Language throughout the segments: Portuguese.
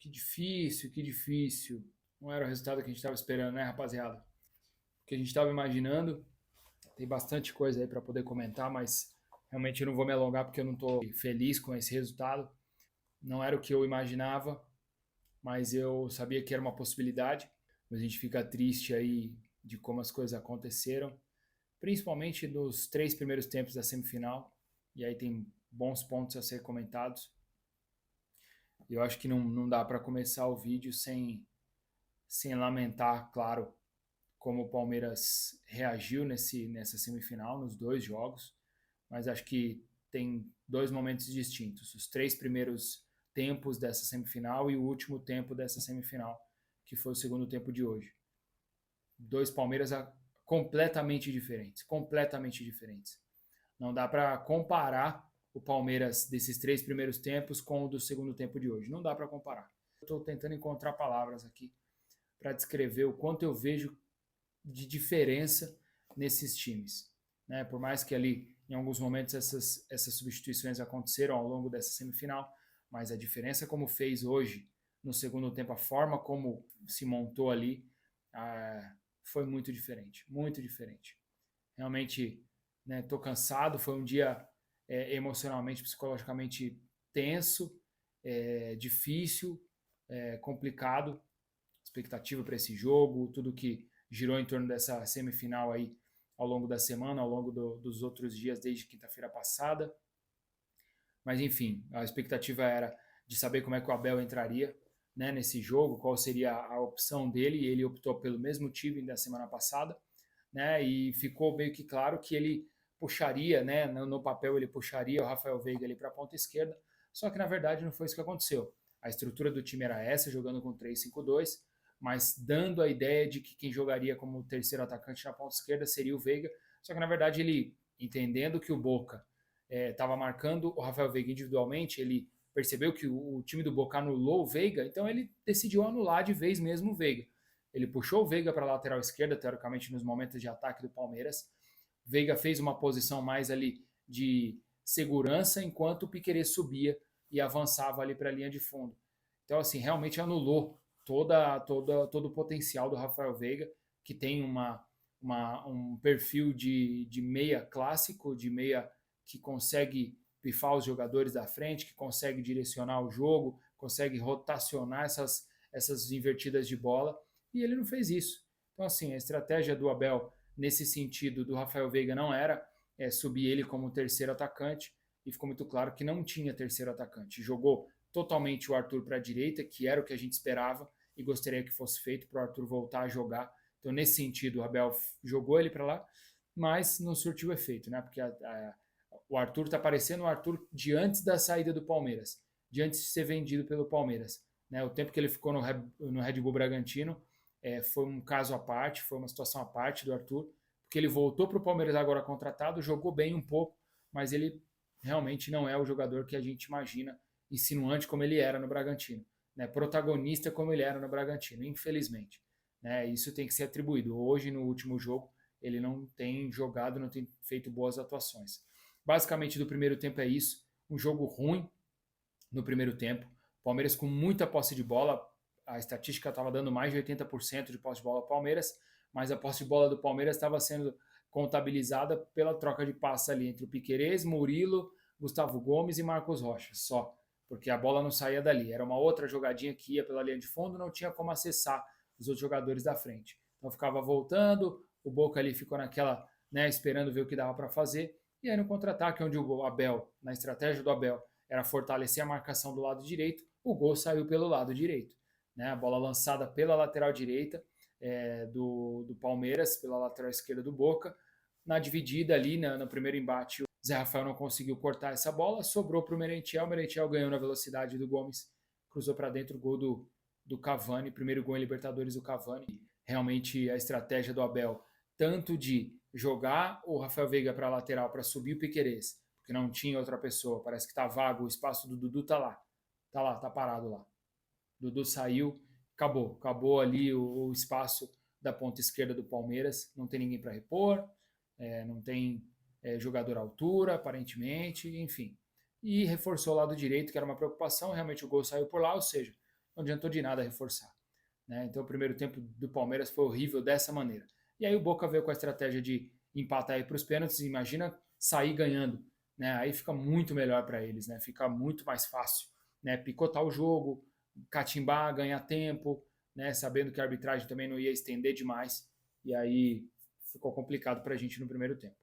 Que difícil, que difícil. Não era o resultado que a gente estava esperando, né, rapaziada? O que a gente estava imaginando. Tem bastante coisa aí para poder comentar, mas realmente eu não vou me alongar porque eu não estou feliz com esse resultado. Não era o que eu imaginava, mas eu sabia que era uma possibilidade. A gente fica triste aí de como as coisas aconteceram, principalmente nos 3 primeiros tempos da semifinal. E aí tem bons pontos a ser comentados. Eu acho que não dá para começar o vídeo sem lamentar, claro, como o Palmeiras reagiu nessa semifinal, nos 2 jogos, mas acho que tem 2 momentos distintos. Os 3 primeiros tempos dessa semifinal e o último tempo dessa semifinal, que foi o segundo tempo de hoje. 2 Palmeiras completamente diferentes, completamente diferentes. Não dá para comparar o Palmeiras desses 3 primeiros tempos com o do segundo tempo de hoje. Não dá para comparar. Estou tentando encontrar palavras aqui para descrever o quanto eu vejo de diferença nesses times. Né? Por mais que ali, em alguns momentos, essas substituições aconteceram ao longo dessa semifinal, mas a diferença como fez hoje, no segundo tempo, a forma como se montou ali, foi muito diferente, muito diferente. Realmente, estou cansado, foi um dia emocionalmente, psicologicamente tenso, difícil, complicado, expectativa para esse jogo, tudo que girou em torno dessa semifinal aí ao longo da semana, ao longo dos outros dias desde quinta-feira passada. Mas enfim, a expectativa era de saber como é que o Abel entraria, né, nesse jogo, qual seria a opção dele, e ele optou pelo mesmo time da semana passada, né, e ficou meio que claro que ele puxaria, né, no papel ele puxaria o Rafael Veiga ali para a ponta esquerda, só que na verdade não foi isso que aconteceu. A estrutura do time era essa, jogando com 3-5-2, mas dando a ideia de que quem jogaria como terceiro atacante na ponta esquerda seria o Veiga, só que na verdade ele, entendendo que o Boca estava marcando o Rafael Veiga individualmente, ele percebeu que o time do Boca anulou o Veiga, então ele decidiu anular de vez mesmo o Veiga. Ele puxou o Veiga para a lateral esquerda, teoricamente nos momentos de ataque do Palmeiras. Veiga fez uma posição mais ali de segurança, enquanto o Piquerez subia e avançava ali para a linha de fundo. Então, assim, realmente anulou todo o potencial do Rafael Veiga, que tem um perfil de meia clássico, de meia que consegue pifar os jogadores da frente, que consegue direcionar o jogo, consegue rotacionar essas invertidas de bola, e ele não fez isso. Então, assim, a estratégia do Abel nesse sentido do Rafael Veiga não era subir ele como terceiro atacante, e ficou muito claro que não tinha terceiro atacante. Jogou totalmente o Arthur para a direita, que era o que a gente esperava e gostaria que fosse feito para o Arthur voltar a jogar. Então, nesse sentido, o Abel jogou ele para lá, mas não surtiu efeito, né? Porque o Arthur está parecendo o Arthur de antes da saída do Palmeiras, de antes de ser vendido pelo Palmeiras. Né? O tempo que ele ficou no Red Bull Bragantino foi um caso à parte, foi uma situação à parte do Arthur, porque ele voltou para o Palmeiras agora contratado, jogou bem um pouco, mas ele realmente não é o jogador que a gente imagina, insinuante como ele era no Bragantino, né? Protagonista como ele era no Bragantino, infelizmente. Né? Isso tem que ser atribuído. Hoje, no último jogo, ele não tem jogado, não tem feito boas atuações. Basicamente, do primeiro tempo é isso. Um jogo ruim no primeiro tempo. Palmeiras com muita posse de bola. A estatística estava dando mais de 80% de posse de bola ao Palmeiras, mas a posse de bola do Palmeiras estava sendo contabilizada pela troca de passe ali entre o Piquerez, Murilo, Gustavo Gomes e Marcos Rocha, só. Porque a bola não saía dali. Era uma outra jogadinha que ia pela linha de fundo, não tinha como acessar os outros jogadores da frente. Então ficava voltando, o Boca ali ficou naquela, né, esperando ver o que dava para fazer. E aí no contra-ataque, onde o Abel, na estratégia do Abel, era fortalecer a marcação do lado direito, o gol saiu pelo lado direito. Né? A bola lançada pela lateral direita do Palmeiras, pela lateral esquerda do Boca. Na dividida ali, no primeiro embate, o Zé Rafael não conseguiu cortar essa bola, sobrou para o Merentiel ganhou na velocidade do Gomes, cruzou para dentro o gol do Cavani, primeiro gol em Libertadores do Cavani. Realmente a estratégia do Abel, tanto de jogar o Rafael Veiga para a lateral para subir o Piquerez, porque não tinha outra pessoa, parece que está vago, o espaço do Dudu tá parado lá. Dudu saiu, acabou ali o espaço da ponta esquerda do Palmeiras, não tem ninguém para repor, não tem jogador à altura, aparentemente, enfim. E reforçou o lado direito, que era uma preocupação, realmente o gol saiu por lá, ou seja, não adiantou de nada reforçar. Né? Então o primeiro tempo do Palmeiras foi horrível dessa maneira. E aí o Boca veio com a estratégia de empatar aí para os pênaltis, imagina sair ganhando. Né? Aí fica muito melhor para eles, né? Fica muito mais fácil. Né? Picotar o jogo, catimbar, ganhar tempo, né? Sabendo que a arbitragem também não ia estender demais. E aí ficou complicado para a gente no primeiro tempo.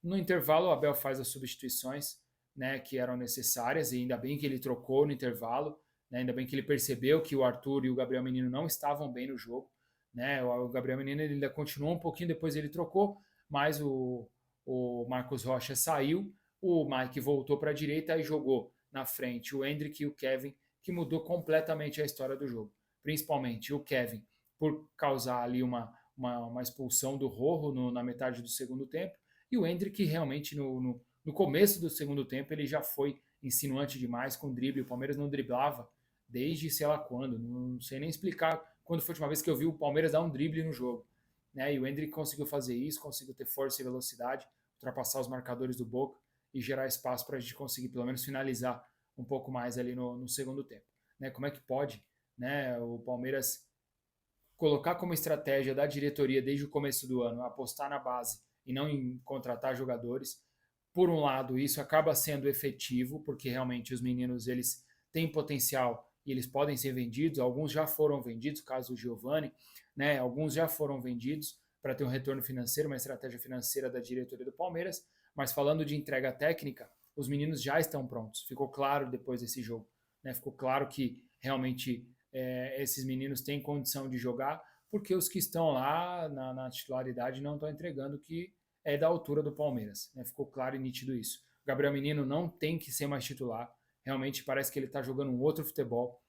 No intervalo, o Abel faz as substituições, né, que eram necessárias, e ainda bem que ele trocou no intervalo, né, ainda bem que ele percebeu que o Arthur e o Gabriel Menino não estavam bem no jogo. Né, o Gabriel Menino ele ainda continuou um pouquinho, depois ele trocou, mas o Marcos Rocha saiu, o Mike voltou para a direita e jogou na frente o Endrick e o Kevin, que mudou completamente a história do jogo. Principalmente o Kevin, por causar ali uma expulsão do Rojo na metade do segundo tempo, e o Endrick realmente no começo do segundo tempo ele já foi insinuante demais com drible. O Palmeiras não driblava desde sei lá quando, não sei nem explicar quando foi a última vez que eu vi o Palmeiras dar um drible no jogo. Né? E o Endrick conseguiu fazer isso, conseguiu ter força e velocidade, ultrapassar os marcadores do Boca e gerar espaço para a gente conseguir pelo menos finalizar um pouco mais ali no segundo tempo. Né? Como é que pode, né, o Palmeiras colocar como estratégia da diretoria desde o começo do ano apostar na base e não em contratar jogadores? Por um lado, isso acaba sendo efetivo, porque realmente os meninos eles têm potencial e eles podem ser vendidos. Alguns já foram vendidos, caso do Giovani, né? Alguns já foram vendidos para ter um retorno financeiro, uma estratégia financeira da diretoria do Palmeiras. Mas falando de entrega técnica, os meninos já estão prontos. Ficou claro depois desse jogo, né? Ficou claro que realmente esses meninos têm condição de jogar, porque os que estão lá na titularidade não estão entregando o que é da altura do Palmeiras. Né? Ficou claro e nítido isso. O Gabriel Menino não tem que ser mais titular. Realmente parece que ele está jogando um outro futebol.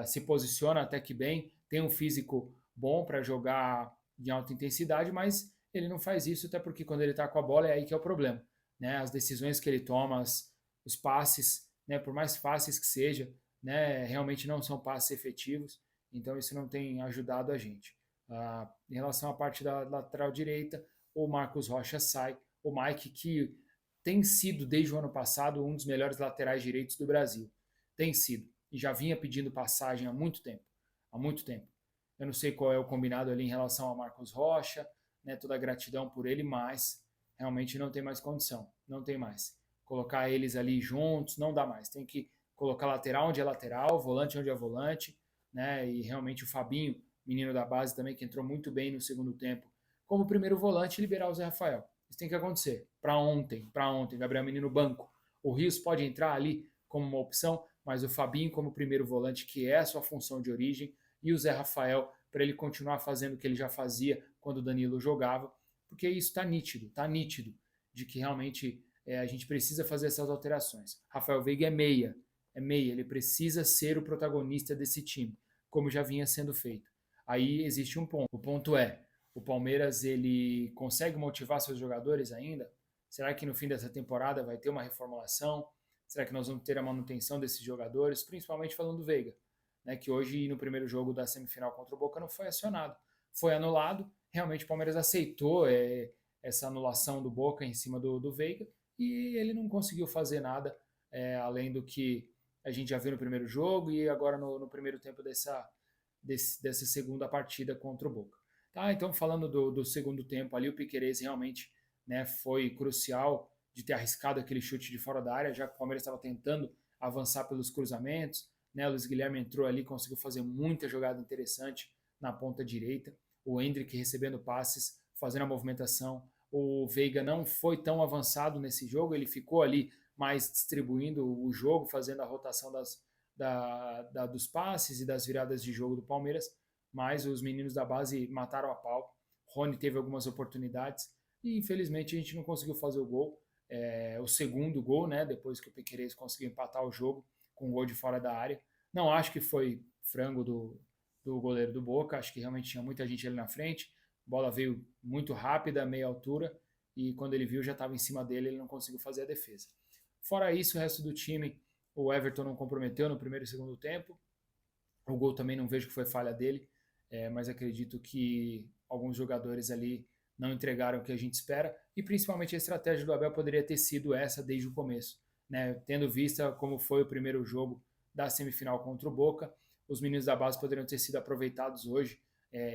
Se posiciona até que bem, tem um físico bom para jogar de alta intensidade, mas ele não faz isso, até porque quando ele está com a bola é aí que é o problema. Né? As decisões que ele toma, os passes, né? Por mais fáceis que seja, né? Realmente não são passes efetivos. Então isso não tem ajudado a gente. Em relação à parte da lateral direita, o Marcos Rocha sai, o Mike, que tem sido desde o ano passado um dos melhores laterais direitos do Brasil, tem sido, e já vinha pedindo passagem há muito tempo, eu não sei qual é o combinado ali em relação ao Marcos Rocha, né, toda a gratidão por ele, mas realmente não tem mais condição, não tem mais, colocar eles ali juntos, não dá mais, tem que colocar lateral onde é lateral, volante onde é volante, né, e realmente o Fabinho, menino da base também, que entrou muito bem no segundo tempo, como primeiro volante, liberar o Zé Rafael. Isso tem que acontecer. Para ontem, Gabriel Menino banco. O Rios pode entrar ali como uma opção, mas o Fabinho como primeiro volante, que é a sua função de origem, e o Zé Rafael para ele continuar fazendo o que ele já fazia quando o Danilo jogava, porque isso está nítido, de que realmente a gente precisa fazer essas alterações. Rafael Veiga é meia, ele precisa ser o protagonista desse time, como já vinha sendo feito. Aí existe um ponto. O ponto é, o Palmeiras ele consegue motivar seus jogadores ainda? Será que no fim dessa temporada vai ter uma reformulação? Será que nós vamos ter a manutenção desses jogadores? Principalmente falando do Veiga, né, que hoje no primeiro jogo da semifinal contra o Boca não foi acionado. Foi anulado, realmente o Palmeiras aceitou essa anulação do Boca em cima do Veiga e ele não conseguiu fazer nada além do que a gente já viu no primeiro jogo e agora no primeiro tempo dessa segunda partida contra o Boca. Tá, então falando do segundo tempo ali, o Piquerez realmente, né, foi crucial de ter arriscado aquele chute de fora da área, já que o Palmeiras estava tentando avançar pelos cruzamentos, né, o Luiz Guilherme entrou ali, conseguiu fazer muita jogada interessante na ponta direita, o Endrick recebendo passes, fazendo a movimentação, o Veiga não foi tão avançado nesse jogo, ele ficou ali mais distribuindo o jogo, fazendo a rotação dos passes e das viradas de jogo do Palmeiras, mas os meninos da base mataram a pau. Rony teve algumas oportunidades e infelizmente a gente não conseguiu fazer o gol. O segundo gol, né, depois que o Piquerez conseguiu empatar o jogo com um gol de fora da área. Não acho que foi frango do goleiro do Boca, acho que realmente tinha muita gente ali na frente. A bola veio muito rápida, meia altura, e quando ele viu já estava em cima dele, ele não conseguiu fazer a defesa. Fora isso, o resto do time, o Everton não comprometeu no primeiro e segundo tempo. O gol também não vejo que foi falha dele, mas acredito que alguns jogadores ali não entregaram o que a gente espera, e principalmente a estratégia do Abel poderia ter sido essa desde o começo, né? Tendo vista como foi o primeiro jogo da semifinal contra o Boca, os meninos da base poderiam ter sido aproveitados hoje,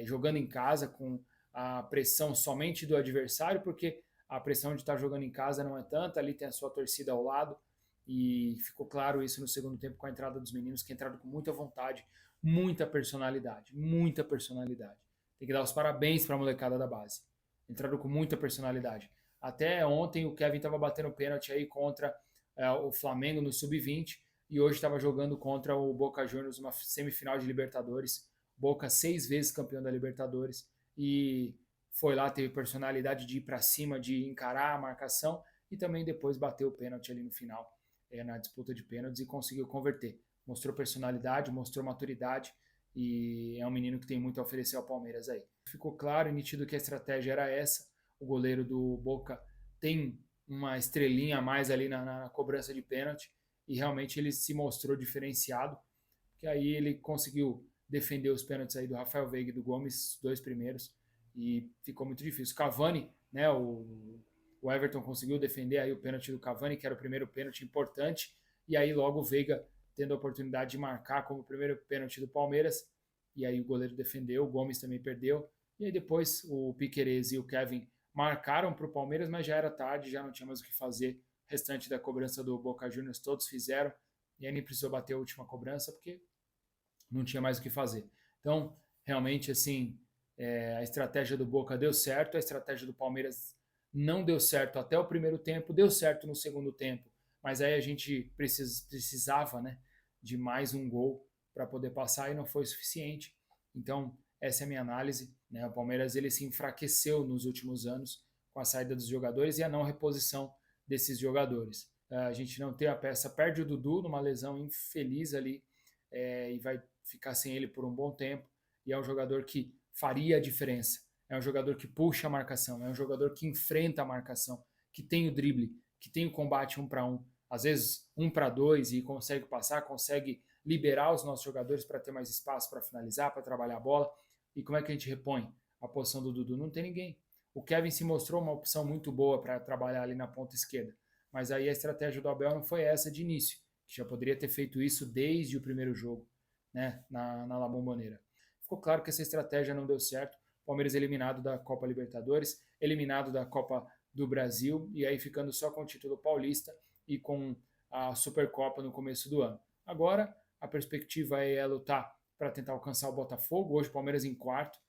jogando em casa com a pressão somente do adversário, porque a pressão de estar jogando em casa não é tanta, ali tem a sua torcida ao lado, e ficou claro isso no segundo tempo com a entrada dos meninos, que entraram com muita vontade, muita personalidade, muita personalidade. Tem que dar os parabéns para a molecada da base. Entraram com muita personalidade. Até ontem o Kevin estava batendo pênalti aí contra o Flamengo no Sub-20 e hoje estava jogando contra o Boca Juniors numa semifinal de Libertadores. Boca 6 vezes campeão da Libertadores e foi lá, teve personalidade de ir para cima, de encarar a marcação e também depois bateu o pênalti ali no final, na disputa de pênaltis e conseguiu converter. Mostrou personalidade, mostrou maturidade e é um menino que tem muito a oferecer ao Palmeiras aí. Ficou claro e nítido que a estratégia era essa. O goleiro do Boca tem uma estrelinha a mais ali na cobrança de pênalti e realmente ele se mostrou diferenciado, que aí ele conseguiu defender os pênaltis aí do Rafael Veiga e do Gomes, dois primeiros, e ficou muito difícil. Cavani, né, o Everton conseguiu defender aí o pênalti do Cavani, que era o primeiro pênalti importante, e aí logo o Veiga tendo a oportunidade de marcar como o primeiro pênalti do Palmeiras, e aí o goleiro defendeu, o Gomes também perdeu, e aí depois o Piquerez e o Kevin marcaram para o Palmeiras, mas já era tarde, já não tinha mais o que fazer. O restante da cobrança do Boca Juniors todos fizeram, e aí nem precisou bater a última cobrança, porque não tinha mais o que fazer. Então, realmente, assim, a estratégia do Boca deu certo, a estratégia do Palmeiras não deu certo até o primeiro tempo, deu certo no segundo tempo, mas aí a gente precisava, né, de mais um gol para poder passar e não foi suficiente. Então, essa é a minha análise, né? O Palmeiras ele se enfraqueceu nos últimos anos com a saída dos jogadores e a não reposição desses jogadores. A gente não tem a peça, perde o Dudu numa lesão infeliz ali e vai ficar sem ele por um bom tempo. E é um jogador que faria a diferença. É um jogador que puxa a marcação, é um jogador que enfrenta a marcação, que tem o drible, que tem o combate 1 para 1, às vezes 1 para 2 e consegue passar, consegue liberar os nossos jogadores para ter mais espaço para finalizar, para trabalhar a bola. E como é que a gente repõe a posição do Dudu? Não tem ninguém. O Kevin se mostrou uma opção muito boa para trabalhar ali na ponta esquerda, mas aí a estratégia do Abel não foi essa de início, que já poderia ter feito isso desde o primeiro jogo, né, na La Bombonera. Ficou claro que essa estratégia não deu certo. Palmeiras eliminado da Copa Libertadores, eliminado da Copa do Brasil e aí ficando só com o título paulista e com a Supercopa no começo do ano. Agora a perspectiva é lutar para tentar alcançar o Botafogo. Hoje o Palmeiras em quarto,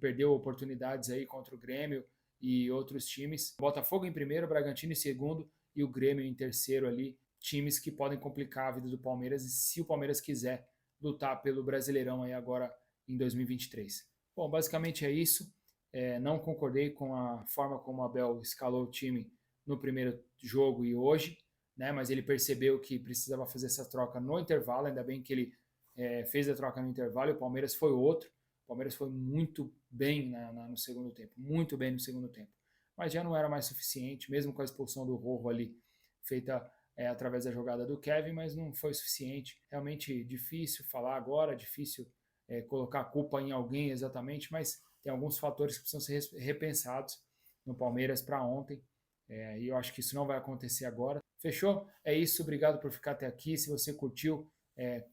perdeu oportunidades aí contra o Grêmio e outros times. Botafogo em primeiro, Bragantino em segundo e o Grêmio em terceiro ali. Times que podem complicar a vida do Palmeiras e se o Palmeiras quiser lutar pelo Brasileirão aí agora em 2023. Bom, basicamente é isso. Não concordei com a forma como o Abel escalou o time no primeiro jogo e hoje, né? Mas ele percebeu que precisava fazer essa troca no intervalo, ainda bem que ele fez a troca no intervalo e o Palmeiras foi outro. O Palmeiras foi muito bem no segundo tempo, muito bem no segundo tempo. Mas já não era mais suficiente, mesmo com a expulsão do Rojo ali, feita através da jogada do Kevin, mas não foi suficiente. Realmente difícil falar agora, difícil colocar a culpa em alguém exatamente, mas tem alguns fatores que precisam ser repensados no Palmeiras para ontem, e eu acho que isso não vai acontecer agora. Fechou? É isso, obrigado por ficar até aqui. Se você curtiu,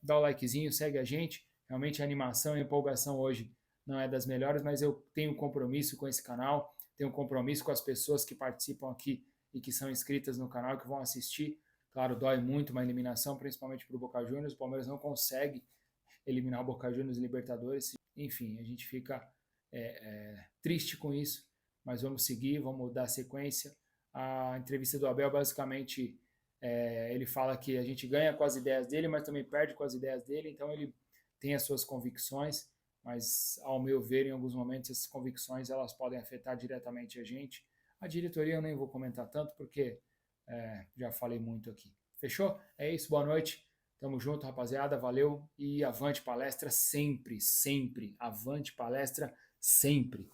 dá o likezinho, segue a gente. Realmente a animação e a empolgação hoje não é das melhores, mas eu tenho compromisso com esse canal, tenho compromisso com as pessoas que participam aqui e que são inscritas no canal, que vão assistir. Claro, dói muito uma eliminação, principalmente para o Boca Juniors. O Palmeiras não consegue eliminar o Boca Juniors Libertadores. Enfim, a gente fica triste com isso, mas vamos seguir, vamos dar sequência. A entrevista do Abel, basicamente, ele fala que a gente ganha com as ideias dele, mas também perde com as ideias dele, então ele tem as suas convicções, mas, ao meu ver, em alguns momentos, essas convicções elas podem afetar diretamente a gente. A diretoria eu nem vou comentar tanto, porque já falei muito aqui. Fechou? É isso, boa noite. Tamo junto, rapaziada, valeu e avante palestra sempre, sempre. Avante palestra sempre.